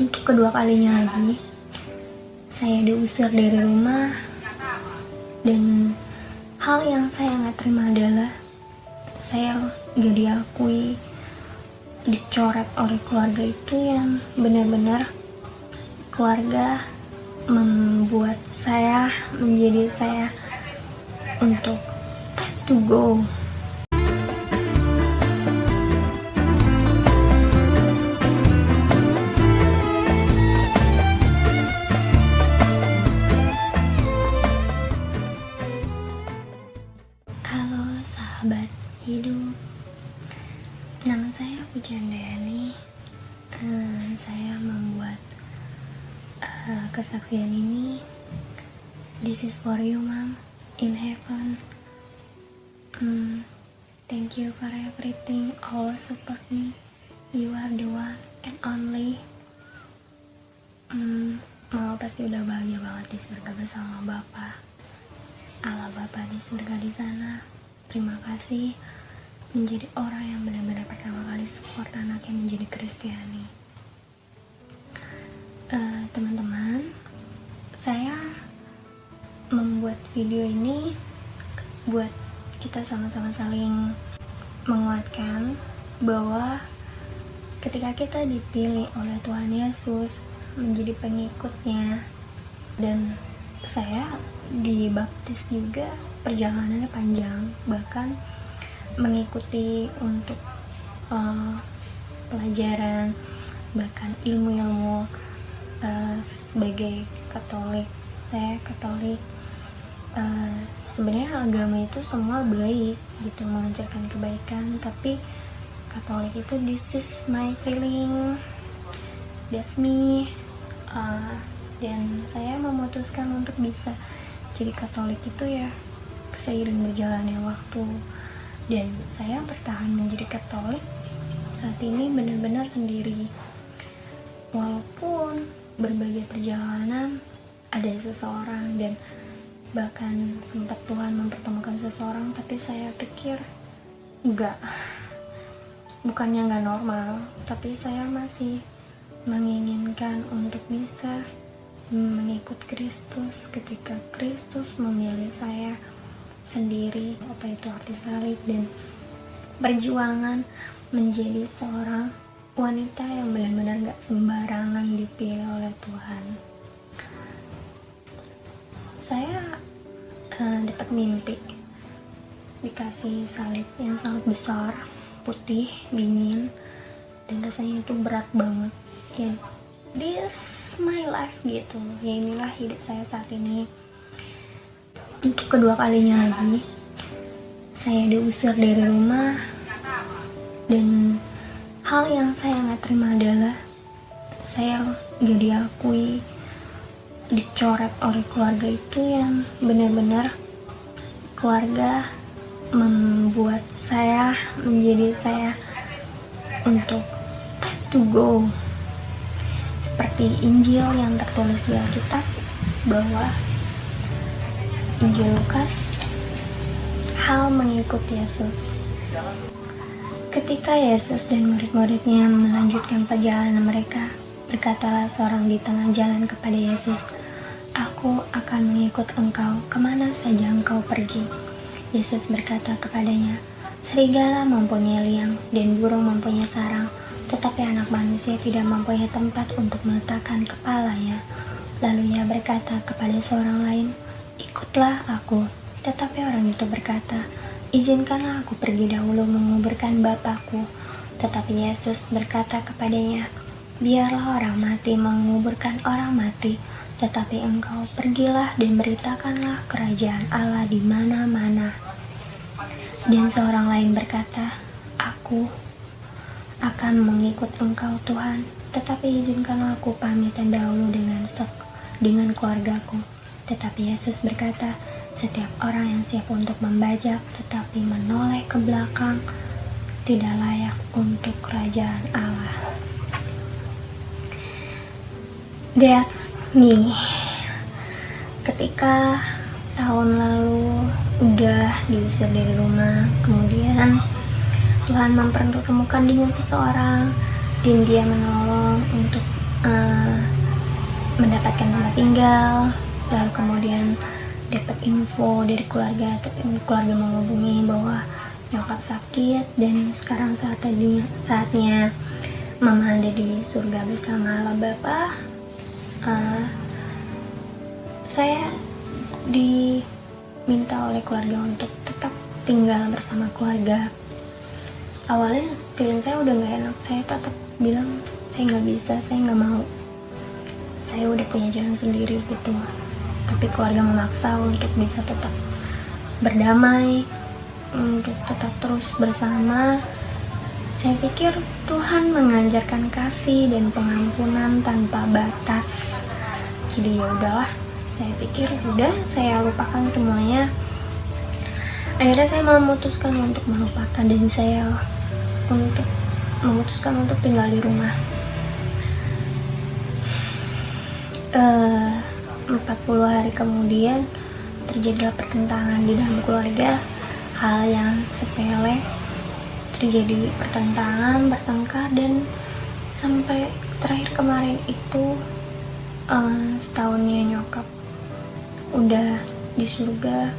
Untuk kedua kalinya lagi, saya diusir dari rumah, dan hal yang saya nggak terima adalah saya gak diakui, dicoret oleh keluarga itu yang benar-benar keluarga membuat saya menjadi saya untuk time to go. Halo sahabat hidup, nama saya Pucandayani. Saya membuat kesaksian ini. This is for you, Mom, in heaven. Thank you for everything, all support me. You are the one and only. Mama pasti udah bahagia banget di surga bersama Bapak. Allah Bapa di surga di sana, terima kasih menjadi orang yang benar-benar pertama kali support anaknya menjadi Kristiani. Teman-teman, saya membuat video ini buat kita sama-sama saling menguatkan bahwa ketika kita dipilih oleh Tuhan Yesus menjadi pengikutnya, dan saya dibaptis juga, perjalanannya panjang, bahkan mengikuti untuk pelajaran, bahkan ilmu-ilmu sebagai Katolik. Saya Katolik. Sebenarnya agama itu semua baik gitu, mengajarkan kebaikan, tapi Katolik itu this is my feeling, that's me. Dan saya memutuskan untuk bisa jadi Katolik itu ya seiring berjalannya waktu, dan saya bertahan menjadi Katolik saat ini benar-benar sendiri. Walaupun berbagai perjalanan ada seseorang, dan bahkan sempat Tuhan mempertemukan seseorang, tapi saya pikir bukannya nggak normal, tapi saya masih menginginkan untuk bisa mengikut Kristus ketika Kristus memilih saya sendiri. Apa itu arti salib dan perjuangan menjadi seorang wanita yang benar-benar gak sembarangan dipilih oleh Tuhan. Saya dapat mimpi dikasih salib yang sangat besar, putih, dingin, dan rasanya itu berat banget ya. This my life gitu ya, inilah hidup saya saat ini. Untuk kedua kalinya lagi, saya diusir dari rumah, dan hal yang saya nggak terima adalah saya gak diakui, dicoret oleh keluarga itu yang benar-benar keluarga membuat saya menjadi saya untuk time to go. Seperti Injil yang tertulis di Alkitab, bahwa Injil Lukas, hal mengikut Yesus. Ketika Yesus dan murid-muridnya melanjutkan perjalanan mereka, berkatalah seorang di tengah jalan kepada Yesus, "Aku akan mengikut engkau kemana saja engkau pergi." Yesus berkata kepadanya, "Serigala mempunyai liang dan burung mempunyai sarang, tetapi anak manusia tidak mempunyai tempat untuk meletakkan kepalanya." Lalu ia berkata kepada seorang lain, "Ikutlah aku." Tetapi orang itu berkata, "Izinkanlah aku pergi dahulu menguburkan Bapakku." Tetapi Yesus berkata kepadanya, "Biarlah orang mati menguburkan orang mati, tetapi engkau pergilah dan beritakanlah kerajaan Allah di mana-mana." Dan seorang lain berkata, "Aku akan mengikut engkau Tuhan, tetapi izinkanlah aku pamitan dahulu dengan keluargaku." Tetapi Yesus berkata, "Setiap orang yang siap untuk membajak tetapi menoleh ke belakang tidak layak untuk kerajaan Allah." That's me. Ketika tahun lalu udah diusir dari rumah, kemudian Tuhan mempertemukan dengan seseorang, dan dia menolong untuk mendapatkan tempat tinggal, lalu kemudian dapat info dari keluarga menghubungi bahwa nyokap sakit dan sekarang saatnya mama ada di surga bersama Allah Bapa. Saya diminta oleh keluarga untuk tetap tinggal bersama keluarga. Awalnya feeling saya udah gak enak, saya tetap bilang saya gak bisa, saya gak mau, saya udah punya jalan sendiri gitu. Tapi keluarga memaksa untuk bisa tetap berdamai, untuk tetap terus bersama. Saya pikir Tuhan mengajarkan kasih dan pengampunan tanpa batas. Jadi ya udahlah, saya pikir udah, saya lupakan semuanya. Akhirnya saya memutuskan untuk melupakan dan saya memutuskan untuk tinggal di rumah. 40 hari kemudian terjadilah pertentangan di dalam keluarga. Hal yang sepele, terjadi bertengkar, dan sampai terakhir kemarin itu setahunnya nyokap udah di surga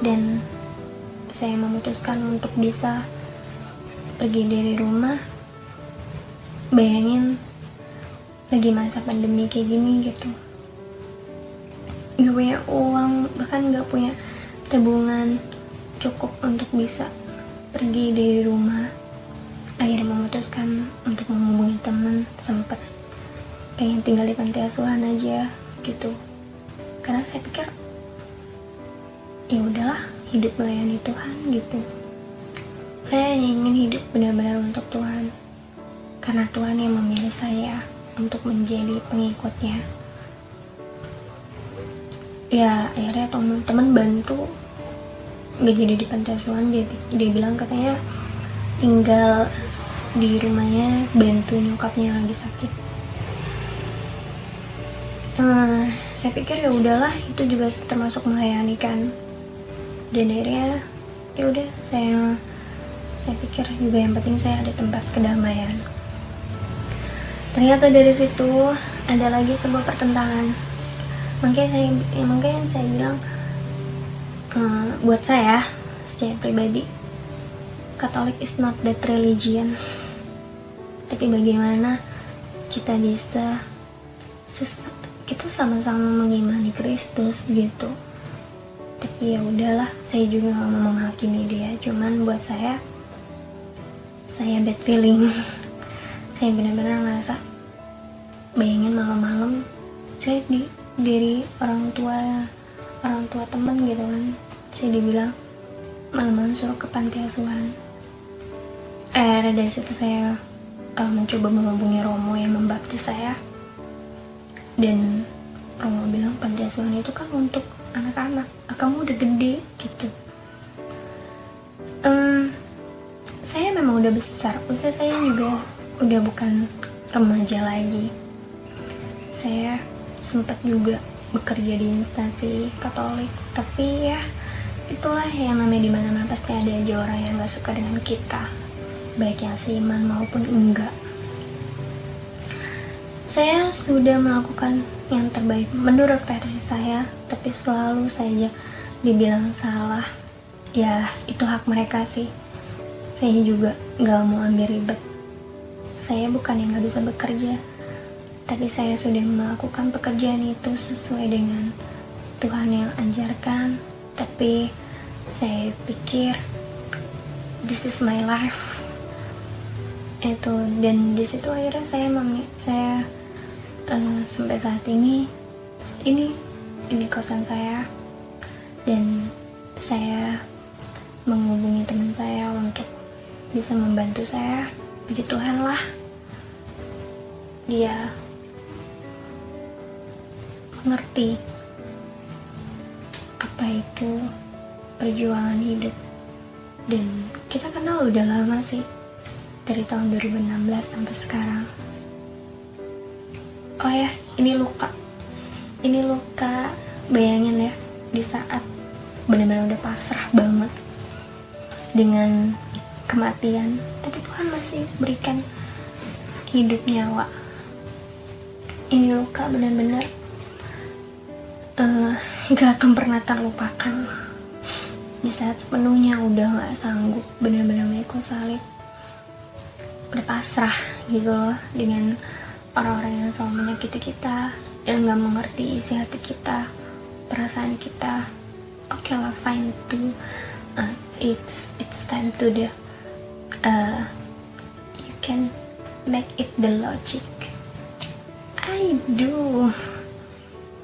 dan saya memutuskan untuk bisa pergi dari rumah. Bayangin lagi masa pandemi kayak gini gitu, gak punya uang, bahkan gak punya tabungan cukup untuk bisa pergi dari rumah. Akhirnya memutuskan untuk menghubungi teman, sempet pengen tinggal di panti asuhan aja gitu, karena saya pikir ya udahlah, hidup melayani Tuhan gitu. Saya ingin hidup benar-benar untuk Tuhan, karena Tuhan yang memilih saya untuk menjadi pengikutnya. Ya akhirnya teman-teman bantu nggak jadi di panti asuhan. Dia bilang katanya tinggal di rumahnya, bantu nyokapnya yang lagi sakit. Saya pikir ya udahlah, itu juga termasuk melayani kan. Dan akhirnya ya udah, saya pikir juga yang penting saya ada tempat kedamaian. Ternyata dari situ ada lagi sebuah pertentangan. Makanya saya bilang, buat saya secara pribadi, Katolik is not that religion. Tapi bagaimana kita bisa kita sama-sama mengimani Kristus gitu. Tapi ya udahlah, saya juga gak mau menghakimi dia. Cuman buat saya bad feeling. Saya benar-benar ngerasa, bayangin malam-malam saya dari orang tua teman gitu kan, saya dibilang malam-malam suruh ke panti asuhan. Dari situ saya mencoba menghubungi Romo yang membaptis saya, dan Romo bilang panti asuhan itu kan untuk anak-anak, kamu udah gede gitu. Saya memang udah besar, usia saya juga udah bukan remaja lagi. Saya sempat juga bekerja di instansi Katolik, tapi ya itulah yang namanya di mana-mana pasti ada aja orang yang nggak suka dengan kita, baik yang seiman maupun enggak. Saya sudah melakukan yang terbaik menurut versi saya, tapi selalu saja dibilang salah. Ya itu hak mereka sih. Saya juga nggak mau ambil ribet. Saya bukan yang nggak bisa bekerja, tapi saya sudah melakukan pekerjaan itu sesuai dengan Tuhan yang ajarkan. Tapi saya pikir this is my life itu, dan di situ akhirnya saya sampai saat ini kosan saya, dan saya menghubungi teman saya untuk bisa membantu saya. Puji Tuhan lah, dia mengerti apa itu perjuangan hidup. Dan kita kenal udah lama sih, dari tahun 2016 sampai sekarang. Oh ya, ini luka, bayangin ya, di saat benar-benar udah pasrah banget dengan kematian, tapi Tuhan masih berikan hidup, nyawa. ini luka benar-benar gak akan pernah terlupakan. Di saat sepenuhnya udah gak sanggup benar-benar mengikut salib, udah pasrah gitu loh dengan orang-orang yang selalu menyakiti kita, yang gak mengerti isi hati kita, perasaan kita. Okay lah, fine too. It's time to the you can make it the logic. I do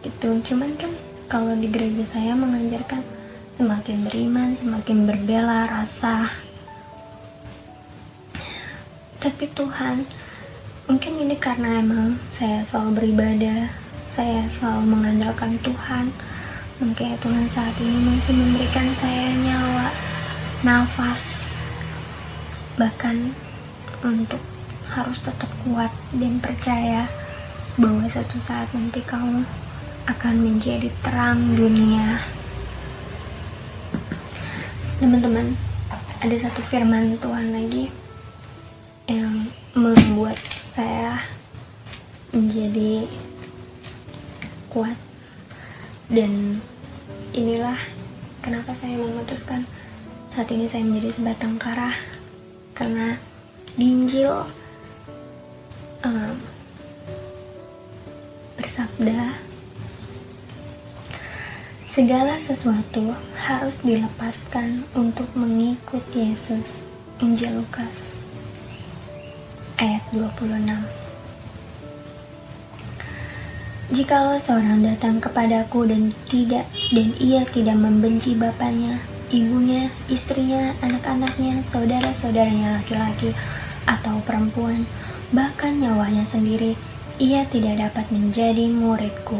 gitu. Cuman kan kalau di gereja saya mengajarkan semakin beriman semakin berbela rasa. Tapi Tuhan, mungkin ini karena emang saya selalu beribadah, saya selalu mengandalkan Tuhan, mungkin Tuhan saat ini masih memberikan saya nyawa, nafas, bahkan untuk harus tetap kuat dan percaya bahwa suatu saat nanti kamu akan menjadi terang dunia. Teman-teman, ada satu firman Tuhan lagi yang membuat saya menjadi kuat, dan inilah kenapa saya memutuskan saat ini saya menjadi sebatang kara, karena di Injil bersabda, segala sesuatu harus dilepaskan untuk mengikut Yesus. Injil Lukas ayat 26. Jikalau seorang datang kepadaku dan ia tidak membenci bapaknya, ibunya, istrinya, anak-anaknya, saudara-saudaranya laki-laki atau perempuan, bahkan nyawanya sendiri, ia tidak dapat menjadi muridku.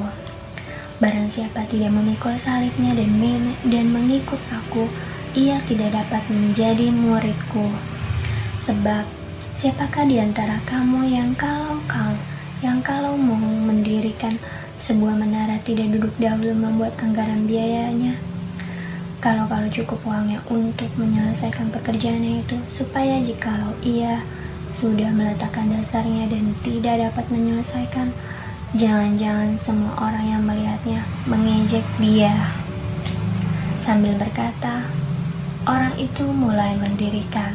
Barang siapa tidak memikul salibnya dan mengikut aku, ia tidak dapat menjadi muridku. Sebab siapakah di antara kamu yang kalau mau mendirikan sebuah menara tidak duduk dahulu membuat anggaran biayanya? Kalau cukup uangnya untuk menyelesaikan pekerjaannya itu, supaya jikalau ia sudah meletakkan dasarnya dan tidak dapat menyelesaikan, jangan-jangan semua orang yang melihatnya mengejek dia sambil berkata, orang itu mulai mendirikan,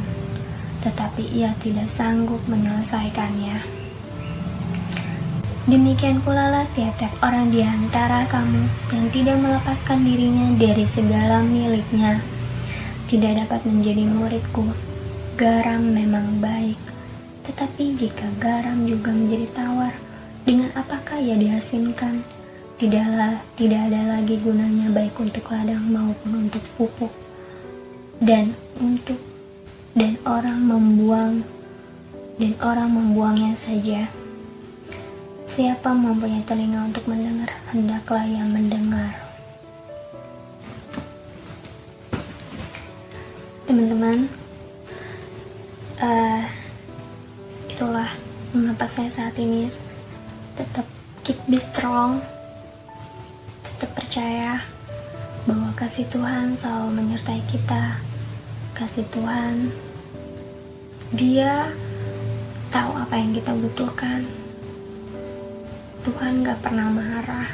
tetapi ia tidak sanggup menyelesaikannya. Demikian pula lah tiap-tiap orang di antara kamu yang tidak melepaskan dirinya dari segala miliknya tidak dapat menjadi muridku. Garam memang baik, tetapi jika garam juga menjadi tawar, dengan apakah ia diasinkan? Tidak ada lagi gunanya baik untuk ladang maupun untuk pupuk, dan orang membuangnya saja. Siapa mempunyai telinga untuk mendengar, hendaklah ia mendengar. Teman-teman, itulah mengapa saya saat ini tetap keep be strong, tetap percaya bahwa kasih Tuhan selalu menyertai kita. Kasih Tuhan, Dia tahu apa yang kita butuhkan. Tuhan gak pernah marah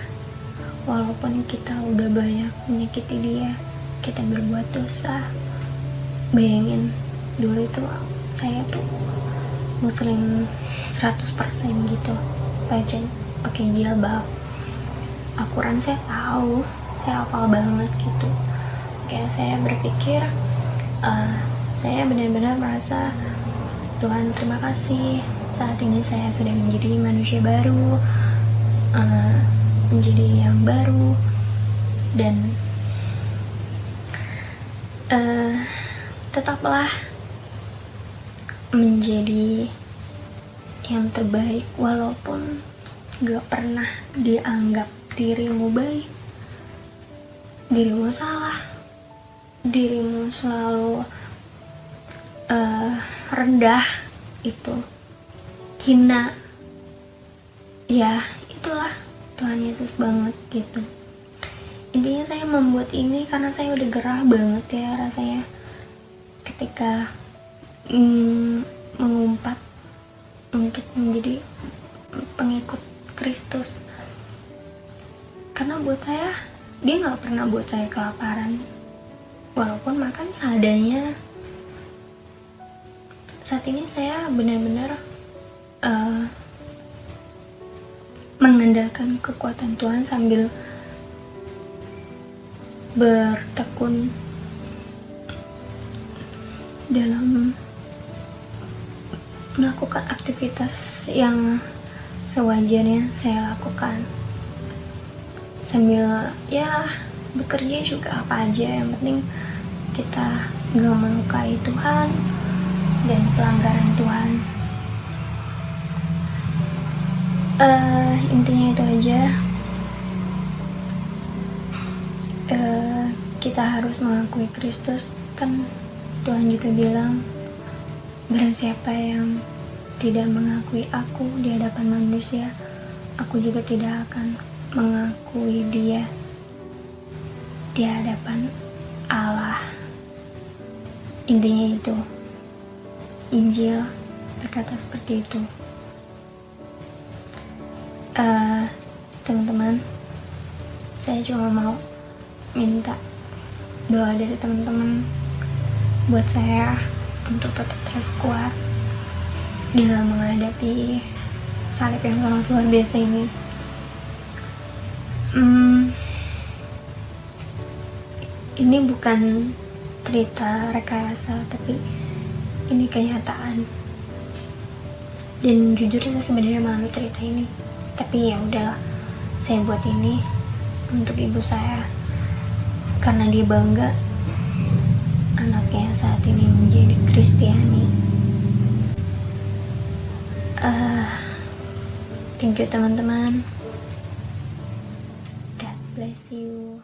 walaupun kita udah banyak menyakiti Dia, kita berbuat dosa. Bayangin, dulu itu saya tuh muslim 100% gitu, pakai jilbab, Al-Quran saya tahu, saya hafal banget gitu. Kayak saya berpikir, saya benar-benar merasa, Tuhan terima kasih, saat ini saya sudah menjadi manusia baru, menjadi yang baru, dan tetaplah menjadi yang terbaik walaupun gak pernah dianggap dirimu baik, dirimu salah, dirimu selalu rendah, itu hina. Ya itulah Tuhan Yesus banget gitu. Intinya saya membuat ini karena saya udah gerah banget ya rasanya ketika mengumpat untuk menjadi pengikut Kristus. Karena buat saya, dia nggak pernah buat saya kelaparan, walaupun makan seadanya. Saat ini saya benar-benar mengandalkan kekuatan Tuhan sambil bertekun dalam melakukan aktivitas yang sewajarnya saya lakukan, sambil ya bekerja juga apa aja, yang penting kita gak melukai Tuhan dan pelanggaran Tuhan. Intinya itu aja. Kita harus mengakui Kristus. Kan Tuhan juga bilang, barang siapa yang tidak mengakui aku di hadapan manusia, aku juga tidak akan mengakui dia di hadapan Allah. Intinya itu, Injil berkata seperti itu. Teman-teman, saya cuma mau minta doa dari teman-teman buat saya untuk tetap terus kuat dalam menghadapi salib yang sangat luar biasa ini. Ini bukan cerita rekayasa, tapi ini kenyataan. Dan jujur saya sebenarnya malu cerita ini, tapi ya udahlah, saya buat ini untuk ibu saya karena dia bangga anaknya saat ini menjadi Kristiani. Thank you teman-teman. God bless you.